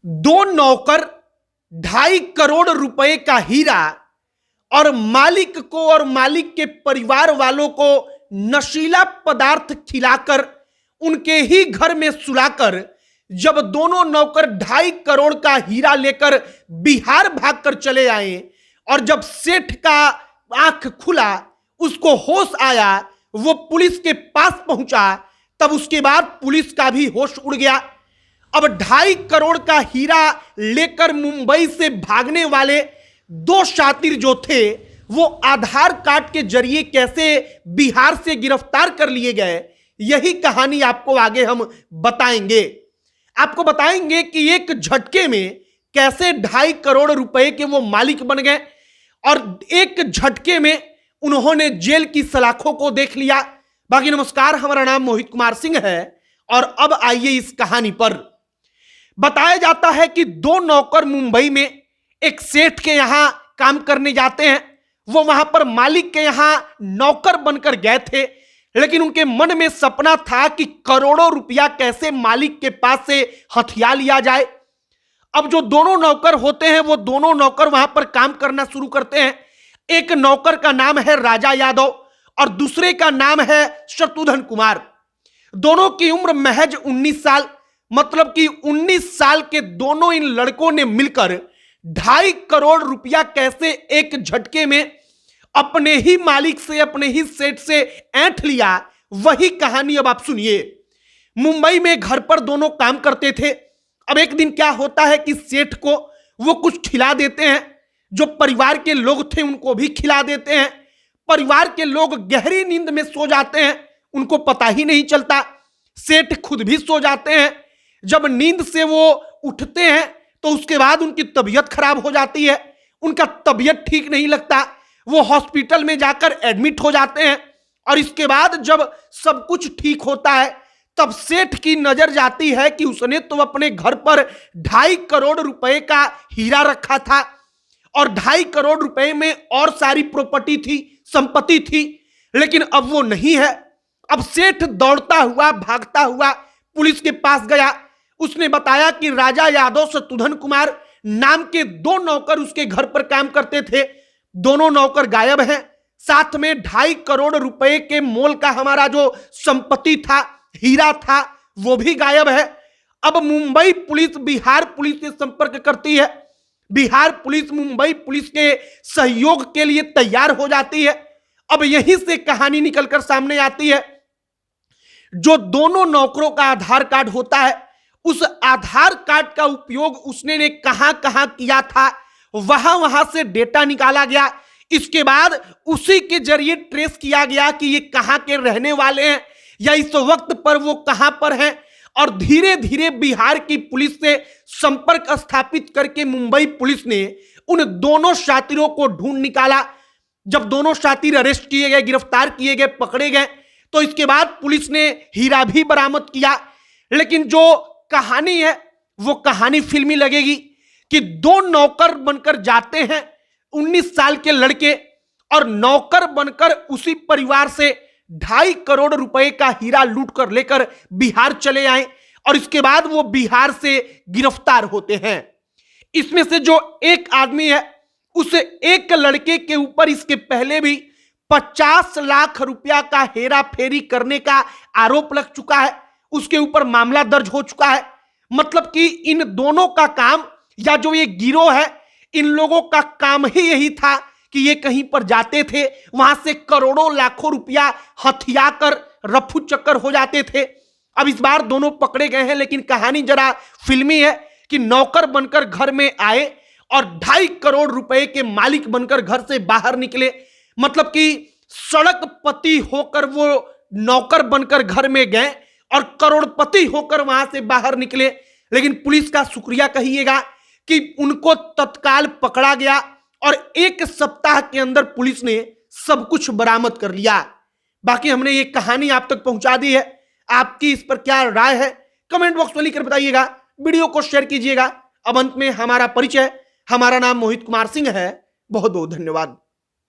दो नौकर 2.5 करोड़ रुपए का हीरा और मालिक को और मालिक के परिवार वालों को नशीला पदार्थ खिलाकर उनके ही घर में सुलाकर जब दोनों नौकर 2.5 करोड़ का हीरा लेकर बिहार भागकर चले आए और जब सेठ का आंख खुला, उसको होश आया, वो पुलिस के पास पहुंचा, तब उसके बाद पुलिस का भी होश उड़ गया। अब 2.5 करोड़ का हीरा लेकर मुंबई से भागने वाले दो शातिर जो थे, वो आधार कार्ड के जरिए कैसे बिहार से गिरफ्तार कर लिए गए, यही कहानी आपको आगे हम बताएंगे। आपको बताएंगे कि एक झटके में कैसे 2.5 करोड़ रुपए के वो मालिक बन गए और एक झटके में उन्होंने जेल की सलाखों को देख लिया। बाकी नमस्कार, हमारा नाम मोहित कुमार सिंह है और अब आइए इस कहानी पर। बताया जाता है कि दो नौकर मुंबई में एक सेठ के यहां काम करने जाते हैं। वो वहां पर मालिक के यहां नौकर बनकर गए थे, लेकिन उनके मन में सपना था कि करोड़ों रुपया कैसे मालिक के पास से हथिया लिया जाए। अब जो दोनों नौकर होते हैं, वो दोनों नौकर वहां पर काम करना शुरू करते हैं। एक नौकर का नाम है राजा यादव और दूसरे का नाम है शत्रुघ्न कुमार। दोनों की उम्र महज 19 साल, मतलब कि 19 साल के दोनों इन लड़कों ने मिलकर 2.5 करोड़ रुपया कैसे एक झटके में अपने ही मालिक से, अपने ही सेठ से ऐंठ लिया, वही कहानी अब आप सुनिए। मुंबई में घर पर दोनों काम करते थे। अब एक दिन क्या होता है कि सेठ को वो कुछ खिला देते हैं, जो परिवार के लोग थे उनको भी खिला देते हैं। परिवार के लोग गहरी नींद में सो जाते हैं, उनको पता ही नहीं चलता। सेठ खुद भी सो जाते हैं। जब नींद से वो उठते हैं तो उसके बाद उनकी तबीयत खराब हो जाती है, उनका तबीयत ठीक नहीं लगता। वो हॉस्पिटल में जाकर एडमिट हो जाते हैं और इसके बाद जब सब कुछ ठीक होता है, तब सेठ की नजर जाती है कि उसने तो अपने घर पर 2.5 करोड़ रुपए का हीरा रखा था और 2.5 करोड़ रुपए में और सारी प्रॉपर्टी थी, संपत्ति थी, लेकिन अब वो नहीं है। अब सेठ दौड़ता हुआ, भागता हुआ पुलिस के पास गया। उसने बताया कि राजा यादव, शत्रुघ्न कुमार नाम के दो नौकर उसके घर पर काम करते थे। दोनों नौकर गायब हैं, साथ में 2.5 करोड़ रुपए के मोल का हमारा जो संपत्ति था, हीरा था, वो भी गायब है। अब मुंबई पुलिस बिहार पुलिस से संपर्क करती है। बिहार पुलिस मुंबई पुलिस के सहयोग के लिए तैयार हो जाती है। अब यहीं से कहानी निकलकर सामने आती है। जो दोनों नौकरों का आधार कार्ड होता है, उस आधार कार्ड का उपयोग उसने ने कहां कहां किया था, वहां वहां से डेटा निकाला गया। इसके बाद उसी के जरिए ट्रेस किया गया कि ये कहां के रहने वाले हैं या इस वक्त पर वो कहां पर हैं, और धीरे धीरे बिहार की पुलिस से संपर्क स्थापित करके मुंबई पुलिस ने उन दोनों शातिरों को ढूंढ निकाला। जब दोनों शातिर अरेस्ट किए गए, गिरफ्तार किए गए, पकड़े गए, तो इसके बाद पुलिस ने हीरा भी बरामद किया। लेकिन जो कहानी है वो कहानी फिल्मी लगेगी कि दो नौकर बनकर जाते हैं, 19 साल के लड़के, और नौकर बनकर उसी परिवार से 2.5 करोड़ रुपए का हीरा लूट कर लेकर बिहार चले आए और इसके बाद वो बिहार से गिरफ्तार होते हैं। इसमें से जो एक आदमी है, उस एक लड़के के ऊपर इसके पहले भी 50 लाख रुपया का हेरा फेरी करने का आरोप लग चुका है। उसके ऊपर मामला दर्ज हो चुका है। मतलब कि इन दोनों का काम, या जो ये गिरोह है, इन लोगों का काम ही यही था कि ये कहीं पर जाते थे, वहां से करोड़ों लाखों रुपया हथिया कर रफू चक्कर हो जाते थे। अब इस बार दोनों पकड़े गए हैं, लेकिन कहानी जरा फिल्मी है कि नौकर बनकर घर में आए और 2.5 करोड़ रुपए के मालिक बनकर घर से बाहर निकले। मतलब कि सड़कपति होकर वो नौकर बनकर घर में गए और करोड़पति होकर वहां से बाहर निकले। लेकिन पुलिस का शुक्रिया कहिएगा कि उनको तत्काल पकड़ा गया और 1 सप्ताह के अंदर पुलिस ने सब कुछ बरामद कर लिया। बाकी हमने ये कहानी आप तक पहुंचा दी है। आपकी इस पर क्या राय है, कमेंट बॉक्स में लिखकर बताइएगा। वीडियो को शेयर कीजिएगा। अब अंत में हमारा परिचय, हमारा नाम मोहित कुमार सिंह है। बहुत बहुत धन्यवाद।